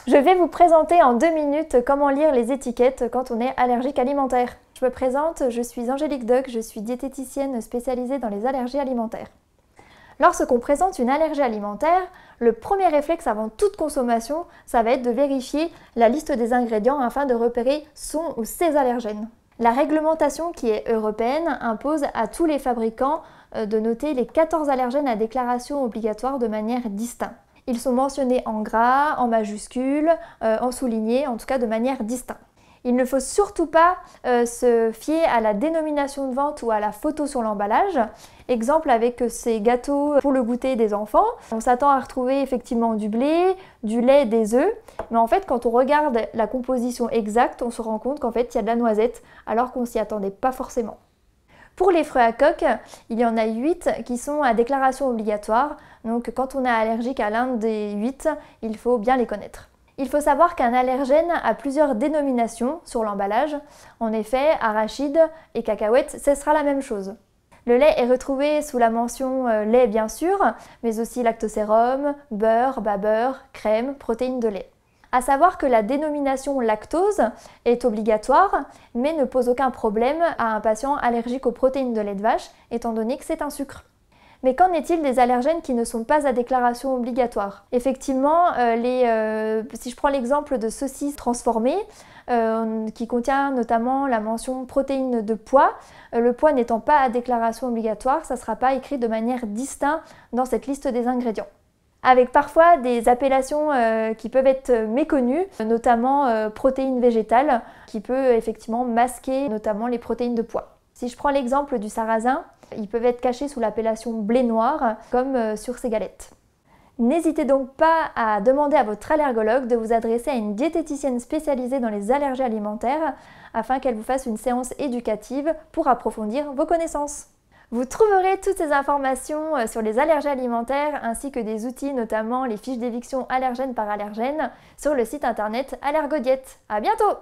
Je vais vous présenter en 2 minutes comment lire les étiquettes quand on est allergique alimentaire. Je me présente, je suis Angélique Doc, je suis diététicienne spécialisée dans les allergies alimentaires. Lorsqu'on présente une allergie alimentaire, le premier réflexe avant toute consommation, ça va être de vérifier la liste des ingrédients afin de repérer son ou ses allergènes. La réglementation qui est européenne impose à tous les fabricants de noter les 14 allergènes à déclaration obligatoire de manière distincte. Ils sont mentionnés en gras, en majuscules, en souligné, en tout cas de manière distincte. Il ne faut surtout pas se fier à la dénomination de vente ou à la photo sur l'emballage. Exemple avec ces gâteaux pour le goûter des enfants. On s'attend à retrouver effectivement du blé, du lait, des œufs. Mais en fait, quand on regarde la composition exacte, on se rend compte qu'en fait, il y a de la noisette alors qu'on s'y attendait pas forcément. Pour les fruits à coque, il y en a 8 qui sont à déclaration obligatoire. Donc quand on est allergique à l'un des 8, il faut bien les connaître. Il faut savoir qu'un allergène a plusieurs dénominations sur l'emballage. En effet, arachide et cacahuètes, ce sera la même chose. Le lait est retrouvé sous la mention lait bien sûr, mais aussi lactosérum, beurre, babeur, crème, protéines de lait. À savoir que la dénomination lactose est obligatoire, mais ne pose aucun problème à un patient allergique aux protéines de lait de vache, étant donné que c'est un sucre. Mais qu'en est-il des allergènes qui ne sont pas à déclaration obligatoire? Effectivement, si je prends l'exemple de saucisses transformées, qui contient notamment la mention protéines de pois, le pois n'étant pas à déclaration obligatoire, ça ne sera pas écrit de manière distincte dans cette liste des ingrédients. Avec parfois des appellations qui peuvent être méconnues, notamment protéines végétales, qui peut effectivement masquer notamment les protéines de pois. Si je prends l'exemple du sarrasin, ils peuvent être cachés sous l'appellation blé noir, comme sur ces galettes. N'hésitez donc pas à demander à votre allergologue de vous adresser à une diététicienne spécialisée dans les allergies alimentaires afin qu'elle vous fasse une séance éducative pour approfondir vos connaissances. Vous trouverez toutes ces informations sur les allergies alimentaires ainsi que des outils, notamment les fiches d'éviction allergène par allergène, sur le site internet Allergodiète. À bientôt!